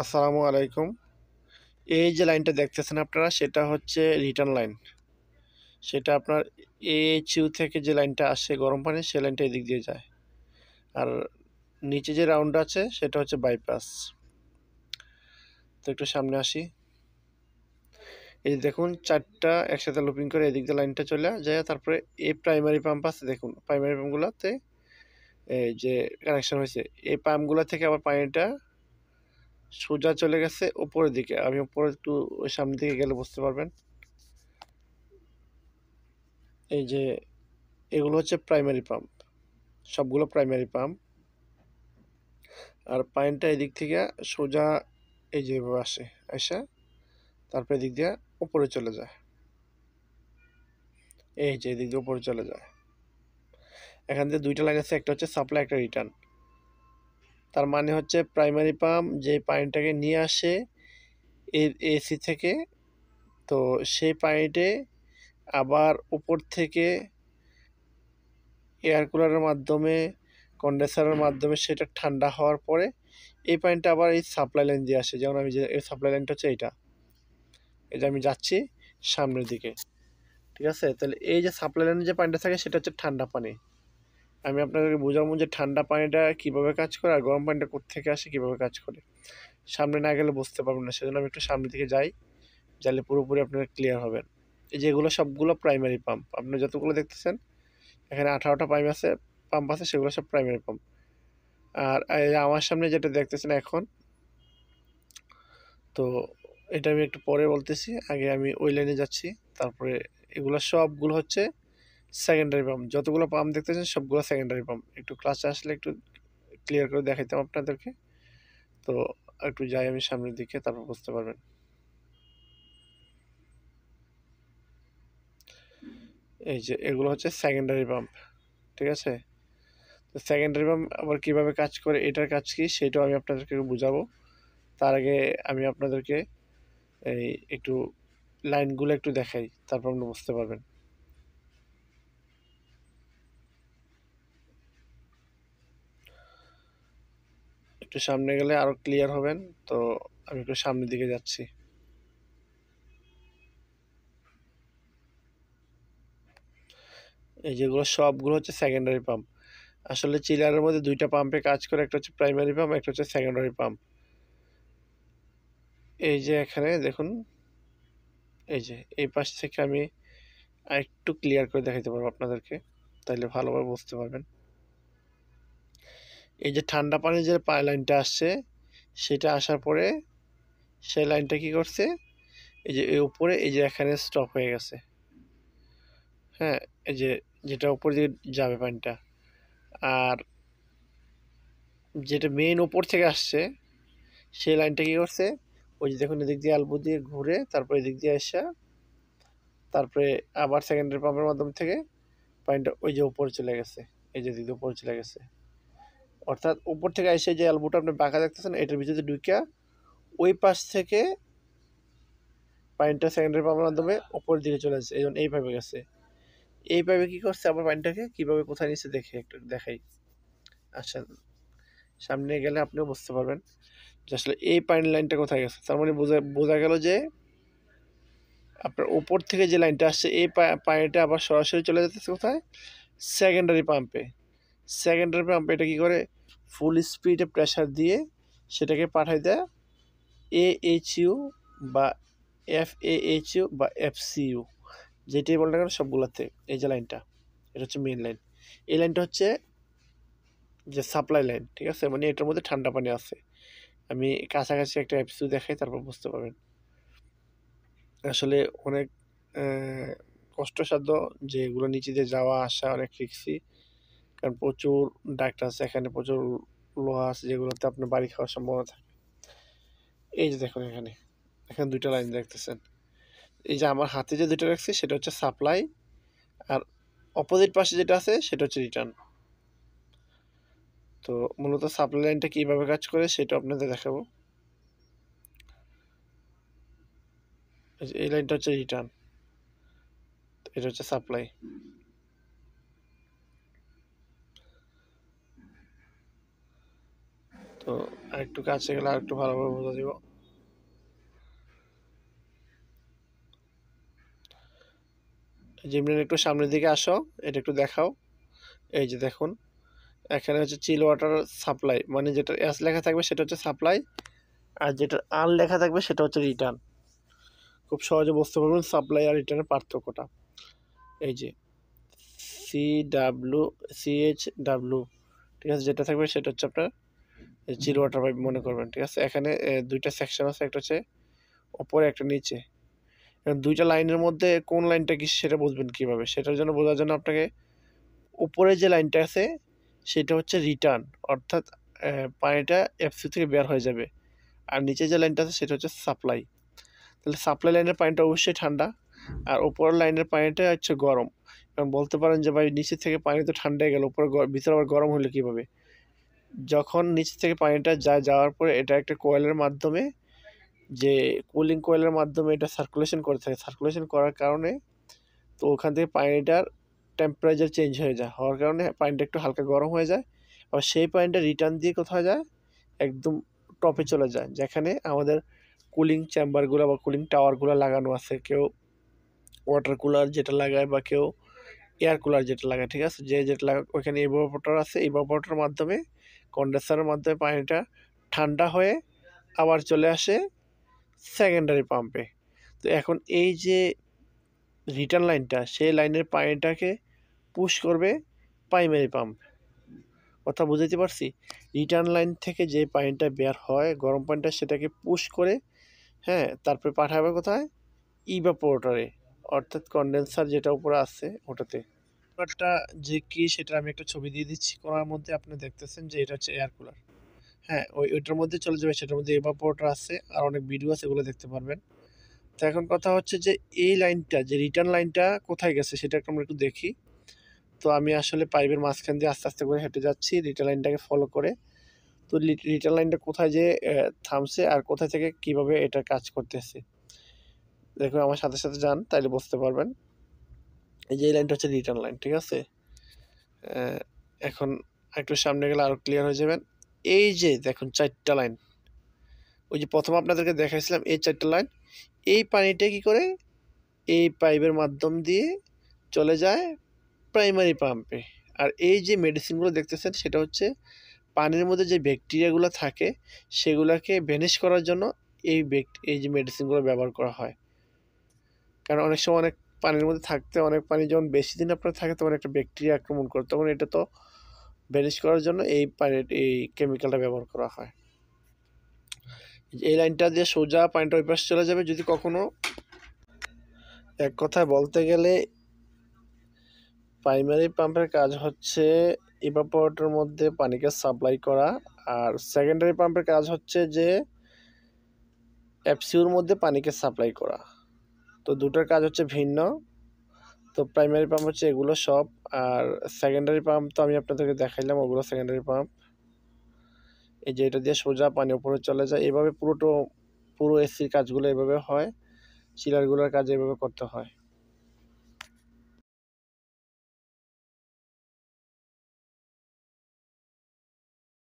আসসালামু আলাইকুম। এই যে লাইনটা দেখতেছেন আপনারা সেটা হচ্ছে রিটার্ন লাইন। সেটা আপনার এইচইউ থেকে যে লাইনটা আসে গরম পানি সেই লাইনটা এদিক দিয়ে যায়। আর নিচে যে রাউন্ড আছে সেটা হচ্ছে বাইপাস। তো একটু সামনে আসি। এই যে দেখুন ৪টা একসাথে লুপিং করে এদিক দিয়ে লাইনটা চলে যায়, তারপরে এই প্রাইমারি পাম্প আছে দেখুন। প্রাইমারি পাম্পগুলোতে এই যে কানেকশন হয়েছে, এই পাম্পগুলো থেকে আবার পানিটা সোজা চলে গেছে উপরের দিকে। আমি উপরে একটু ওই সামনের দিকে গেলে বুঝতে পারবেন। এই যে এগুলো হচ্ছে প্রাইমারি পাম্প, সবগুলো প্রাইমারি পাম্প। আর পানিটা এদিক থেকে সোজা এই যে এভাবে আসে, আসা তারপরে এদিক দিয়ে উপরে চলে যায়। এই যে এদিক দিয়ে উপরে চলে যায়। এখান থেকে দুইটা লাইন আছে, একটা হচ্ছে সাপ্লাই, একটা রিটার্ন। তার মানে হচ্ছে প্রাইমারি পাম্প যে পানিটাকে নিয়ে আসে এসি থেকে, তো সেই পানিতে আবার উপর থেকে এয়ার কুলারের মাধ্যমে, কন্ডেন্সারের মাধ্যমে সেটা ঠান্ডা হওয়ার পরে এই পানিটা আবার এই সাপ্লাই লাইন দিয়ে আসে। যেমন আমি যে এই সাপ্লাই লাইনটা হচ্ছে এইটা, এই যে আমি যাচ্ছি সামনের দিকে, ঠিক আছে? তাহলে এই যে সাপ্লাই লাইনে যে পানিটা থাকে সেটা হচ্ছে ঠান্ডা পানি। আমি আপনাদেরকে বোঝাবো যে ঠান্ডা পানিটা কীভাবে কাজ করে আর গরম পানিটা কোত্থেকে আসে, কীভাবে কাজ করে। সামনে না গেলে বুঝতে পারবেন না, সেজন্য আমি একটু সামনের দিকে যাই, যাইলে পুরোপুরি আপনারা ক্লিয়ার হবেন। এই যে এগুলো সবগুলো প্রাইমারি পাম্প, আপনারা যতগুলো দেখতেছেন এখানে 18টা পাম্প আছে, সেগুলো সব প্রাইমারি পাম্প। আর এই যে আমার সামনে যেটা দেখতেছেন এখন, তো এটা আমি একটু পরে বলতেছি, আগে আমি ওই লাইনে যাচ্ছি। তারপরে এগুলো সবগুলো হচ্ছে সেকেন্ডারি পাম্প। যতগুলো পাম্প দেখতেছেন সবগুলো সেকেন্ডারি পাম্প। একটু ক্লাসে আসলে একটু ক্লিয়ার করে দেখাইতাম আপনাদেরকে। তো একটু যাই আমি সামনের দিকে, তারপর বুঝতে পারবেন। এই যে এগুলো হচ্ছে সেকেন্ডারি পাম্প, ঠিক আছে? তো সেকেন্ডারি পাম্প আবার কীভাবে কাজ করে, এটার কাজ কি সেটাও আমি আপনাদেরকে বুঝাবো। তার আগে আমি আপনাদেরকে এই একটু লাইনগুলো একটু দেখাই, তারপর আপনি বুঝতে পারবেন। একটু সামনে গেলে আরো ক্লিয়ার হবেন। তো আমি একটু সামনের দিকে যাচ্ছি। এই যেগুলো সবগুলো হচ্ছে সেকেন্ডারি পাম্প। আসলে চিলারের মধ্যে দুইটা পাম্পে কাজ করে, একটা হচ্ছে প্রাইমারি পাম্প, একটা হচ্ছে সেকেন্ডারি পাম্প। এই যে এখানে দেখুন, এই যে এই পাশ থেকে আমি আরেকটু ক্লিয়ার করে দেখাতে পারবো আপনাদেরকে, তাইলে ভালোভাবে বুঝতে পারবেন। এই যে ঠান্ডা পানির যে লাইনটা আসছে, সেটা আসার পরে সেই লাইনটা কি করছে, এই যে এই উপরে এই যে এখানে স্টপ হয়ে গেছে। হ্যাঁ, এই যে যেটা উপর দিকে যাবে পানিটা। আর যেটা মেইন উপর থেকে আসছে সেই লাইনটা কি করছে, ওই যে দেখুন এদিক দিয়ে আলবু দিয়ে ঘুরে তারপর এদিক দিয়ে আসা, তারপরে আবার সেকেন্ডারি পাম্পের মাধ্যম থেকে পানিটা ওই যে উপরে চলে গেছে। এই যে দিক দিয়ে উপরে চলে গেছে, অর্থাৎ উপর থেকে এসে যে আলবুটা আপনি বাঁকা দেখতেছেন এটার ভিতরে ঢুকিয়া ওই পাশ থেকে পানিটা সেকেন্ডারি পাম্পের মাধ্যমে উপরের দিকে চলে যাচ্ছে। এই জন্য এই পাইপে গেছে। এই পাইপে কি করছে, আবার পানিটাকে কিভাবে কোথায় নিচ্ছে দেখে একটু দেখাই। আচ্ছা, সামনে গেলে আপনিও বুঝতে পারবেন যে আসলে এই পানির লাইনটা কোথায় গেছে। তার মানে বোঝা গেল যে আপনার উপর থেকে যে লাইনটা আসছে এই পানিটা আবার সরাসরি চলে যেতেছে কোথায়, সেকেন্ডারি পাম্পে। সেকেন্ডারি পাম্পে এটা কী করে, ফুল স্পিডে প্রেশার দিয়ে সেটাকে পাঠাই দেয় AHU বা FAHU বা FCU, যেটাই বলতে গেলে সবগুলোতে। এই যে লাইনটা, এটা হচ্ছে মেন লাইন। এই লাইনটা হচ্ছে যে সাপ্লাই লাইন, ঠিক আছে? মানে এটার মধ্যে ঠান্ডা পানি আছে। আমি কাছাকাছি একটা FCU দেখাই, তারপর বুঝতে পারবেন। আসলে অনেক কষ্টসাধ্য, যে এগুলো নিচে দিয়ে যাওয়া আসা অনেক রিস্কি, কারণ প্রচুর ডাক্তার আছে এখানে, প্রচুর লোহা আছে যেগুলোতে আপনার বাড়ি খাওয়ার সম্ভাবনা থাকে। এই যে দেখুন এখানে, এখানে দুইটা লাইন দেখতেছেন। এই যে আমার হাতে যে দুটো রাখছি সেটা হচ্ছে সাপ্লাই, আর অপোজিট পাশে যেটা আছে সেটা হচ্ছে রিটার্ন। তো মূলত সাপ্লাই লাইনটা কীভাবে কাজ করে সেটা আপনাদের দেখাবো। এই লাইনটা হচ্ছে রিটার্ন, এটা হচ্ছে সাপ্লাই। তো তো আরেকটু কাছে গেলে আরেকটু ভালোভাবে বোঝা যাব। জিমরেন একটু সামনের দিকে আসো, এটা একটু দেখাও। এই যে দেখুন, এখানে হচ্ছে চিল ওয়াটার সাপ্লাই, মানে যেটা এস লেখা থাকবে সেটা হচ্ছে সাপ্লাই, আর যেটা আর লেখা থাকবে সেটা হচ্ছে রিটার্ন। খুব সহজে বুঝতে পারবেন সাপ্লাই আর রিটার্নের পার্থক্যটা। এই যে CW, ঠিক আছে, যেটা থাকবে সেটা হচ্ছে আপনার চিল ওয়াটার পাইপ মনে করবেন, ঠিক আছে। এখানে দুইটা সেকশন আছে, একটা হচ্ছে ওপরে একটা নিচে। দুইটা লাইনের মধ্যে কোন লাইনটা কি সেটা বুঝবেন কিভাবে, সেটার জন্য বোঝার জন্য আপনাকে উপরে যে লাইনটা আছে সেটা হচ্ছে রিটার্ন, অর্থাৎ পানিটা এফসি থেকে বের হয়ে যাবে। আর নিচে যে লাইনটা আছে সেটা হচ্ছে সাপ্লাই। তাহলে সাপ্লাই লাইনের পানিটা অবশ্যই ঠান্ডা, আর উপরের লাইনের পানিটা হচ্ছে গরম। এবং বলতে পারেন যে ভাই নিচে থেকে পানি তো ঠান্ডা হয়ে গেল, উপরে ভিতরে আবার গরম হলে কীভাবে? যখন নিচ থেকে পানিটা যাওয়ার পরে এটা একটা কয়েলের মাধ্যমে, যে কুলিং কয়েলের মাধ্যমে এটা সার্কুলেশন করে থাকে, সার্কুলেশন করার কারণে তো ওখান থেকে পানিটার টেম্পারেচার চেঞ্জ হয়ে যায়, হওয়ার কারণে পানিটা একটু হালকা গরম হয়ে যায়। আবার সেই পানিটা রিটার্ন দিয়ে কোথায় যায়? একদম টপে চলে যায়, যেখানে আমাদের কুলিং চেম্বারগুলো বা কুলিং টাওয়ারগুলো লাগানো আছে। কেউ ওয়াটার কুলার যেটা লাগায় বা কেউ এয়ার কুলার যেটা লাগায়, ঠিক আছে, যে যেটা লাগায় ওইখানে ইভাপোরেটর আছে। ইভাপোরেটরের মাধ্যমে, কন্ডেন্সারের মাধ্যমে পানিটা ঠান্ডা হয়ে আবার চলে আসে সেকেন্ডারি পাম্পে। তো এখন এই যে রিটার্ন লাইনটা, সেই লাইনের পানিটাকে পুশ করবে প্রাইমারি পাম্প। কথা বুঝাতে পারছি? রিটার্ন লাইন থেকে যে পানিটা বের হয় গরম পানিটা, সেটাকে পুশ করে, হ্যাঁ, তারপরে পাঠাবে কোথায়? ইভাপোরেটরে, অর্থাৎ কন্ডেন্সার যেটা উপরে আছে ওটাতে। ব্যাপারটা যে কি সেটা আমি একটা ছবি দিয়ে দিচ্ছি কোনার মধ্যে, আপনি দেখতেছেন যে এটা হচ্ছে এয়ার কুলার। হ্যাঁ, ওইটার মধ্যে চলে যাবে, সেটার মধ্যে ইভাপোরেটর আছে আর অনেক ভিডিও আছে, এগুলো দেখতে পারবেন। তো এখন কথা হচ্ছে যে এই লাইনটা, যে রিটার্ন লাইনটা কোথায় গেছে সেটা আমরা একটু দেখি। তো আমি আসলে পাইপের মাঝখান দিয়ে আস্তে আস্তে করে হেঁটে যাচ্ছি রিটার্ন লাইনটাকে ফলো করে। তো রিটার্ন লাইনটা কোথায় যে থামছে আর কোথায় থেকে কিভাবে এটা কাজ করতেছে, দেখুন আমার সাথে সাথে যান, তাইলে বুঝতে পারবেন। এই যে এই লাইনটা হচ্ছে রিটার্ন লাইন, ঠিক আছে। এখন একটু সামনে গেলে আরও ক্লিয়ার হয়ে যাবেন। এই যে দেখুন 4টা লাইন, ওই যে প্রথম আপনাদেরকে দেখাইছিলাম এই 4টা লাইন, এই পানিটা কি করে এই পাইপের মাধ্যম দিয়ে চলে যায় প্রাইমারি পাম্পে। আর এই যে মেডিসিনগুলো দেখতেছেন সেটা হচ্ছে পানির মধ্যে যে ব্যাকটেরিয়াগুলো থাকে সেগুলোকে ভ্যানিশ করার জন্য এই যে মেডিসিনগুলো ব্যবহার করা হয়। কারণ অনেক সময় অনেক পানির মধ্যে থাকতে, অনেক পানি যখন বেশি দিন আপনার থাকে তখন একটা ব্যাকটেরিয়া আক্রমণ করে, তখন এটা তো ভ্যানিশ করার জন্য এই কেমিক্যালটা ব্যবহার করা হয়। এই লাইনটা দিয়ে সোজা পানিটা ওই পাশে চলে যাবে। যদি কখনো, এক কথায় বলতে গেলে, প্রাইমারি পাম্পের কাজ হচ্ছে ইভাপোরেটরের মধ্যে পানিকে সাপ্লাই করা, আর সেকেন্ডারি পাম্পের কাজ হচ্ছে যে এফসিউর মধ্যে পানিকে সাপ্লাই করা। তো দুটোর কাজ হচ্ছে ভিন্ন। তো প্রাইমারি পাম্প হচ্ছে এগুলো সব, আর সেকেন্ডারি পাম্প তো আমি আপনাদেরকে দেখাইলাম, ওগুলো সেকেন্ডারি পাম্প। এই যে এটা দিয়ে সোজা পানি উপরে চলে যায়, এভাবে পুরো এসির কাজগুলো এভাবে হয়, চিলারগুলোর কাজ এভাবে করতে হয়।